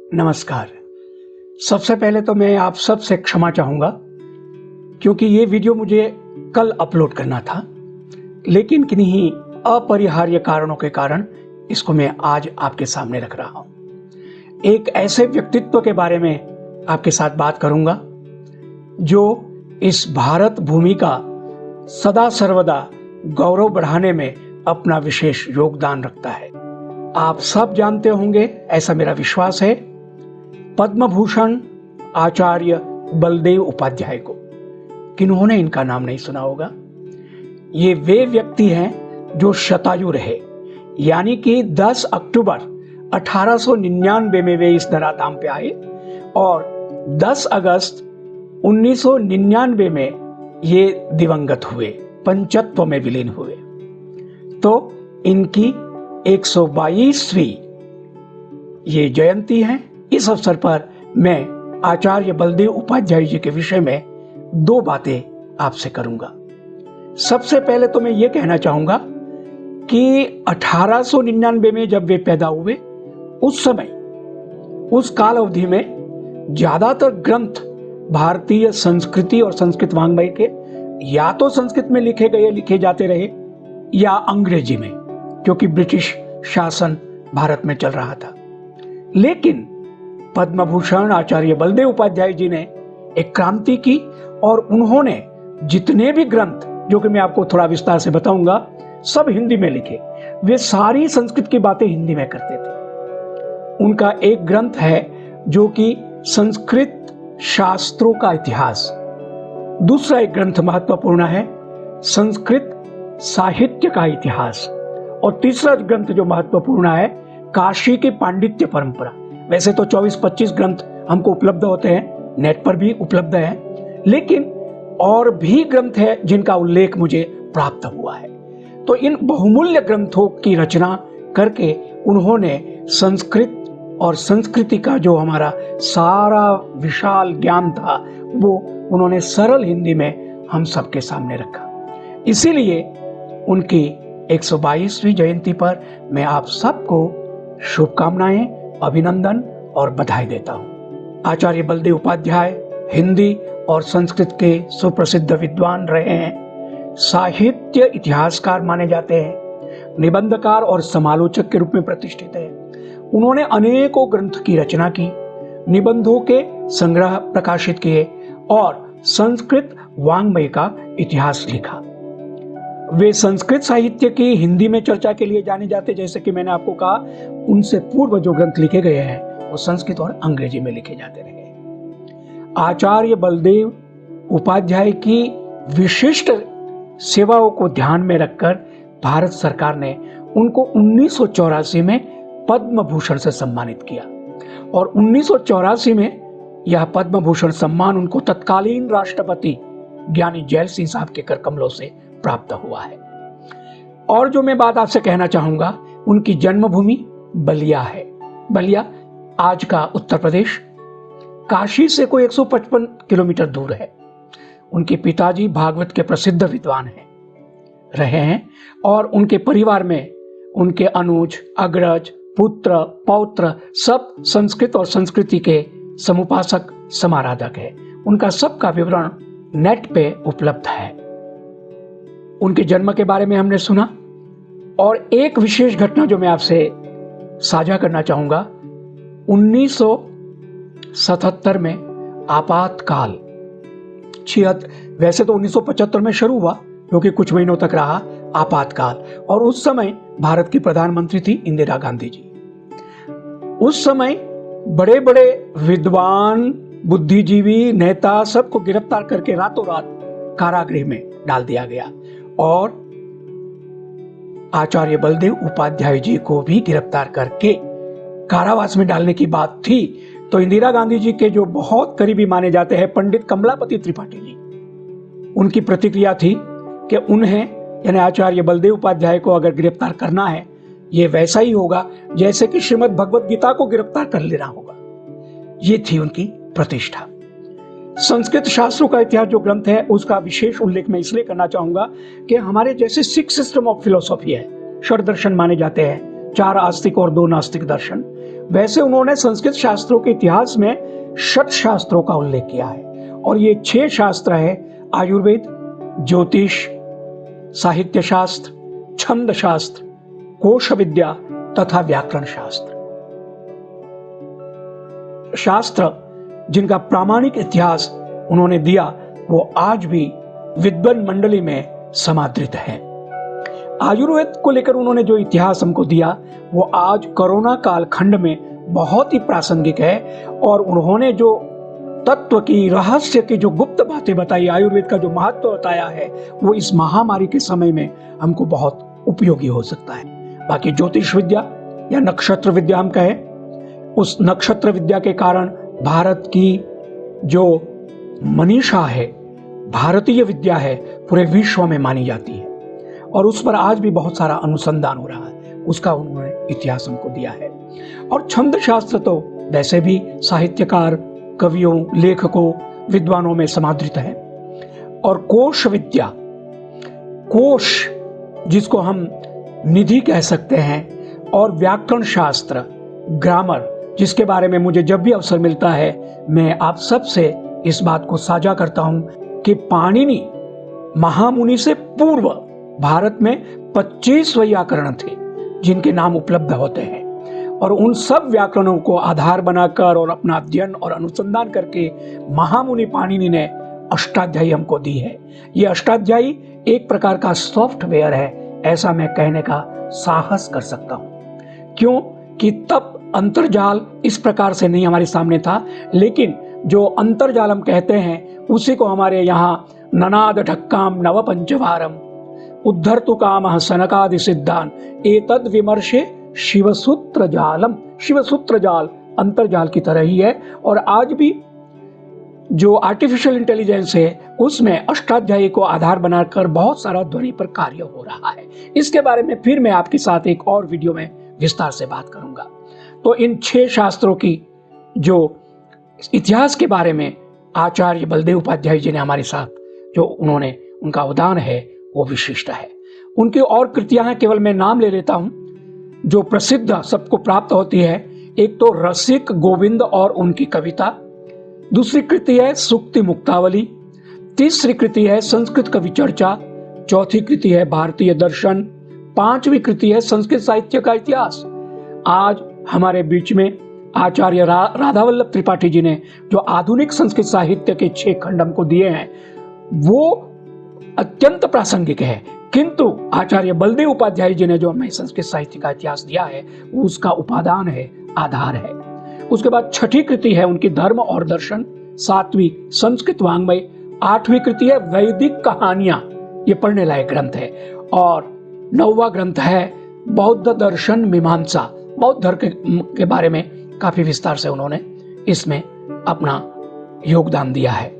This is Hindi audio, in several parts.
नमस्कार। सबसे पहले तो मैं आप सब से क्षमा चाहूँगा क्योंकि ये वीडियो मुझे कल अपलोड करना था, लेकिन किन्हीं अपरिहार्य कारणों के कारण इसको मैं आज आपके सामने रख रहा हूँ। एक ऐसे व्यक्तित्व के बारे में आपके साथ बात करूँगा जो इस भारत भूमि का सदा सर्वदा गौरव बढ़ाने में अपना विशेष योगदान रखता है। आप सब जानते होंगे, ऐसा मेरा विश्वास है, पद्म भूषण आचार्य बलदेव उपाध्याय को। किन्होंने इनका नाम नहीं सुना होगा? ये वे व्यक्ति हैं जो शतायु रहे, यानी कि 10 अक्टूबर 1899 में वे इस धराधाम पे आए और 10 अगस्त 1999 में ये दिवंगत हुए, पंचत्व में विलीन हुए। तो इनकी 122वीं ये जयंती है। इस अवसर पर मैं आचार्य बलदेव उपाध्याय जी के विषय में 2 बातें आपसे करूंगा। सबसे पहले तो मैं ये कहना चाहूंगा कि 1899 में जब वे पैदा हुए, उस समय, उस काल अवधि में ज्यादातर ग्रंथ भारतीय संस्कृति और संस्कृत वाङ्मय के या तो संस्कृत में लिखे जाते रहे या अंग्रेजी में, क्योंकि ब्रिटिश शासन भारत में चल रहा था। लेकिन पद्म भूषण आचार्य बलदेव उपाध्याय जी ने एक क्रांति की और उन्होंने जितने भी ग्रंथ, जो कि मैं आपको थोड़ा विस्तार से बताऊंगा, सब हिंदी में लिखे। वे सारी संस्कृत की बातें हिंदी में करते थे। उनका एक ग्रंथ है जो कि संस्कृत शास्त्रों का इतिहास, दूसरा एक ग्रंथ महत्वपूर्ण है संस्कृत साहित्य का इतिहास, और तीसरा ग्रंथ जो महत्वपूर्ण है काशी की पांडित्य परंपरा। वैसे तो 24-25 ग्रंथ हमको उपलब्ध होते हैं, नेट पर भी उपलब्ध है, लेकिन और भी ग्रंथ है जिनका उल्लेख मुझे प्राप्त हुआ है। तो इन बहुमूल्य ग्रंथों की रचना करके उन्होंने संस्कृत और संस्कृति का जो हमारा सारा विशाल ज्ञान था, वो उन्होंने सरल हिंदी में हम सबके सामने रखा। इसीलिए उनकी 122वीं जयंती पर मैं आप सबको शुभकामनाएं, अभिनंदन और बधाई देता हूं। आचार्य बलदेव उपाध्याय हिंदी और संस्कृत के सुप्रसिद्ध विद्वान रहे हैं, साहित्य इतिहासकार माने जाते हैं, निबंधकार और समालोचक के रूप में प्रतिष्ठित हैं। उन्होंने अनेकों ग्रंथ की रचना की, निबंधों के संग्रह प्रकाशित किए और संस्कृत वाङ्मय का इतिहास लिखा। वे संस्कृत साहित्य की हिंदी में चर्चा के लिए जाने जाते, जैसे कि मैंने आपको कहा, उनसे पूर्व जो ग्रंथ लिखे गए हैं वो संस्कृत और अंग्रेजी में लिखे जाते रहे। आचार्य बलदेव उपाध्याय की विशिष्ट सेवाओं को ध्यान में रखकर भारत सरकार ने उनको 1984 में पद्म भूषण से सम्मानित किया और 1984 में यह पद्म भूषण सम्मान उनको तत्कालीन राष्ट्रपति ज्ञानी जैल सिंह साहब के कर कमलों से प्राप्त हुआ है। और जो मैं बात आपसे कहना चाहूंगा, उनकी जन्मभूमि बलिया है। बलिया आज का उत्तर प्रदेश, काशी से कोई 155 किलोमीटर दूर है। उनके पिताजी भागवत के प्रसिद्ध विद्वान रहे हैं और उनके परिवार में उनके अनुज, अग्रज, पुत्र, पौत्र सब संस्कृत और संस्कृति के समुपासक, समाराधक है। उनका सबका विवरण नेट पे उपलब्ध है। उनके जन्म के बारे में हमने सुना और एक विशेष घटना जो मैं आपसे साझा करना चाहूंगा, 1977 में आपातकाल, वैसे तो 1975 में शुरू हुआ क्योंकि कुछ महीनों तक रहा आपातकाल, और उस समय भारत की प्रधानमंत्री थी इंदिरा गांधी जी। उस समय बड़े बड़े विद्वान, बुद्धिजीवी, नेता सबको गिरफ्तार करके रातों रात कारागृह में डाल दिया गया और आचार्य बलदेव उपाध्याय जी को भी गिरफ्तार करके कारावास में डालने की बात थी। तो इंदिरा गांधी जी के जो बहुत करीबी माने जाते हैं पंडित कमलापति त्रिपाठी जी, उनकी प्रतिक्रिया थी कि उन्हें, यानी आचार्य बलदेव उपाध्याय को अगर गिरफ्तार करना है, ये वैसा ही होगा जैसे कि श्रीमद् भगवद गीता को गिरफ्तार कर लेना होगा। ये थी उनकी प्रतिष्ठा। संस्कृत शास्त्रों का इतिहास जो ग्रंथ है, उसका विशेष उल्लेख मैं इसलिए करना चाहूंगा कि हमारे जैसे 6 सिस्टम ऑफ फिलोसॉफी है, षड दर्शन माने जाते हैं, 4 आस्तिक और 2 नास्तिक दर्शन, वैसे उन्होंने संस्कृत शास्त्रों के इतिहास में षट शास्त्रों का उल्लेख किया है और ये 6 शास्त्र है: आयुर्वेद, ज्योतिष, साहित्य शास्त्र, छंद शास्त्र, कोश विद्या तथा व्याकरण शास्त्र। शास्त्र जिनका प्रामाणिक इतिहास उन्होंने दिया वो आज भी विद्वान मंडली में समादृत है। आयुर्वेद को लेकर उन्होंने जो इतिहास हमको दिया वो आज कोरोना कालखंड में बहुत ही प्रासंगिक है और उन्होंने जो तत्व की, रहस्य की जो गुप्त बातें बताई, आयुर्वेद का जो महत्व बताया है वो इस महामारी के समय में हमको बहुत उपयोगी हो सकता है। बाकी ज्योतिष विद्या या नक्षत्र विद्या हम कहें, उस नक्षत्र विद्या के कारण भारत की जो मनीषा है, भारतीय विद्या है, पूरे विश्व में मानी जाती है और उस पर आज भी बहुत सारा अनुसंधान हो रहा है, उसका उन्होंने इतिहास हमको दिया है। और छंद शास्त्र तो वैसे भी साहित्यकार, कवियों, लेखकों, विद्वानों में समादृत है। और कोश विद्या, कोश जिसको हम निधि कह सकते हैं, और व्याकरण शास्त्र, ग्रामर, जिसके बारे में मुझे जब भी अवसर मिलता है मैं आप सबसे इस बात को साझा करता हूं कि पाणिनि महामुनि से पूर्व भारत में 25 व्याकरण थे जिनके नाम उपलब्ध होते हैं और उन सब व्याकरणों को आधार बनाकर और अपना अध्ययन और अनुसंधान करके महामुनि पाणिनि ने अष्टाध्यायी हमको दी है। ये अष्टाध्यायी एक प्रकार का सॉफ्टवेयर है, ऐसा मैं कहने का साहस कर सकता हूं। क्यों कि तब अंतर्जाल इस प्रकार से नहीं हमारे सामने था, लेकिन जो अंतर्जाल हम कहते हैं उसी को हमारे यहाँ ननाद ढक्काम नव पंचवारम उद्धर्तु कामः सनकादि सिद्धान एतद विमर्शे शिवसूत्र जालम। शिवसूत्र जाल अंतर्जाल की तरह ही है और आज भी जो आर्टिफिशियल इंटेलिजेंस है उसमें अष्टाध्यायी को आधार बनाकर बहुत सारा ध्वनि पर कार्य हो रहा है। इसके बारे में फिर मैं आपके साथ एक और वीडियो में विस्तार से बात करूंगा। तो इन 6 शास्त्रों की जो इतिहास के बारे में आचार्य बलदेव उपाध्याय जी ने हमारे साथ जो उन्होंने उनका अवदान है वो विशिष्ट है। उनकी और कृतियां हैं, केवल मैं नाम ले लेता हूं जो प्रसिद्ध सबको प्राप्त होती है। एक तो रसिक गोविंद और उनकी कविता, दूसरी कृति है सूक्ति मुक्तावली, तीसरी कृति है संस्कृत कवि चर्चा, चौथी कृति है भारतीय दर्शन, 5वीं कृति है संस्कृत साहित्य का इतिहास। आज हमारे बीच में आचार्य राधावल्लभ त्रिपाठी जी ने जो आधुनिक संस्कृत साहित्य के 6 खंड हमको दिए हैं वो अत्यंत प्रासंगिक है, किंतु आचार्य बलदेव उपाध्याय जी ने जो हमें संस्कृत साहित्य का इतिहास दिया है वो उसका उपादान है, आधार है। उसके बाद 6ठी कृति है उनकी धर्म और दर्शन, 7वीं संस्कृत वाङ्मय, 8वीं कृति है वैदिक कहानियां, ये पढ़ने लायक ग्रंथ है, और 9वां ग्रंथ है बौद्ध दर्शन मीमांसा। बौद्ध धर्म के बारे में काफी विस्तार से उन्होंने इसमें अपना योगदान दिया है।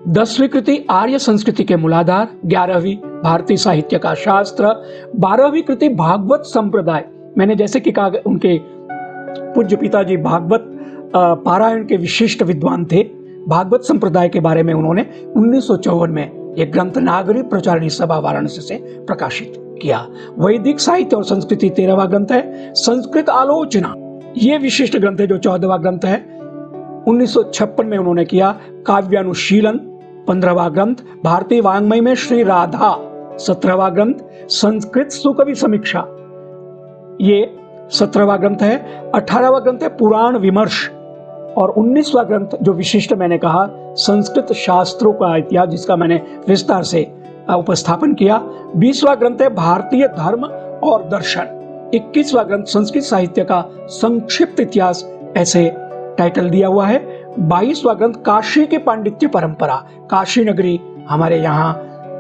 10वीं कृति आर्य संस्कृति के मूलाधार, 11वीं भारतीय साहित्य का शास्त्र, 12वीं कृति भागवत संप्रदाय। मैंने जैसे कि कहा उनके पूज्य पिताजी भागवत पारायण के विशिष्ट विद्वान थे। भागवत संप्रदाय के बारे में उन्होंने 1954 में एक ग्रंथ नागरी प्रचारणी सभा वाराणसी से प्रकाशित किया। वैदिक साहित्य और संस्कृति 13वां ग्रंथ है। संस्कृत आलोचना ये विशिष्ट ग्रंथ है जो 14वां ग्रंथ है, 1956 में उन्होंने किया। काव्यानुशीलन 15वां ग्रंथ, भारतीय वाङ्मय में श्री राधा 17वां ग्रंथ, संस्कृत सुकवि समीक्षा ये 17वां ग्रंथ है। 18वां ग्रंथ है पुराण विमर्श और 19वां ग्रंथ जो विशिष्ट मैंने कहा संस्कृत शास्त्रों का इतिहास, जिसका मैंने विस्तार से उपस्थापन किया। 20वां ग्रंथ है भारतीय धर्म और दर्शन। 21वां ग्रंथ संस्कृत साहित्य का संक्षिप्त इतिहास, ऐसे टाइटल दिया हुआ है। 22वां ग्रंथ काशी की पांडित्य परंपरा। काशी नगरी हमारे यहाँ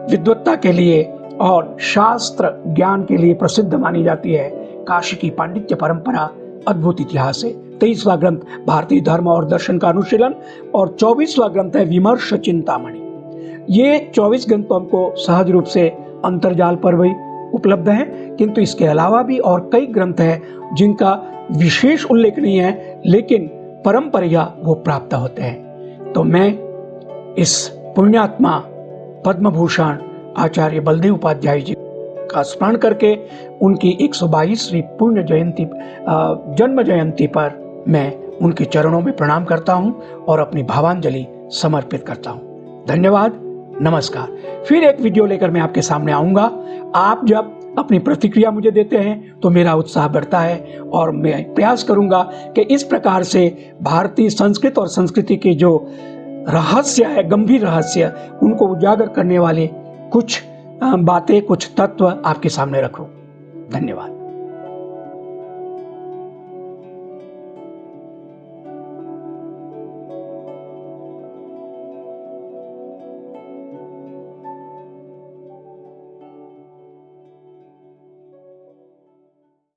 विद्वत्ता के लिए और शास्त्र ज्ञान के लिए प्रसिद्ध मानी जाती है। काशी की पांडित्य परंपरा अद्भुत इतिहास है। 23वां ग्रंथ भारतीय धर्म और दर्शन का अनुशीलन और 24वां ग्रंथ है विमर्श चिंतामणि। ये 24 ग्रंथ तो हमको सहज रूप से अंतर्जाल पर भी उपलब्ध हैं, किंतु इसके अलावा भी और कई ग्रंथ हैं जिनका विशेष उल्लेख नहीं है, लेकिन परंपरा वो प्राप्त होते हैं। तो मैं इस पुण्यात्मा पद्म भूषण आचार्य बलदेव उपाध्याय जी का स्मरण करके उनकी 122वीं पुण्य जयंती जन्म जयंती पर मैं उनके चरणों में प्रणाम करता हूं और अपनी भावांजलि समर्पित करता हूं। धन्यवाद, नमस्कार। फिर एक वीडियो लेकर मैं आपके सामने आऊंगा। आप जब अपनी प्रतिक्रिया मुझे देते हैं तो मेरा उत्साह बढ़ता है और मैं प्रयास करूंगा कि इस प्रकार से भारतीय संस्कृत और संस्कृति के जो रहस्य है, गंभीर रहस्य, उनको उजागर करने वाले कुछ बातें, कुछ तत्व आपके सामने रखूं। धन्यवाद।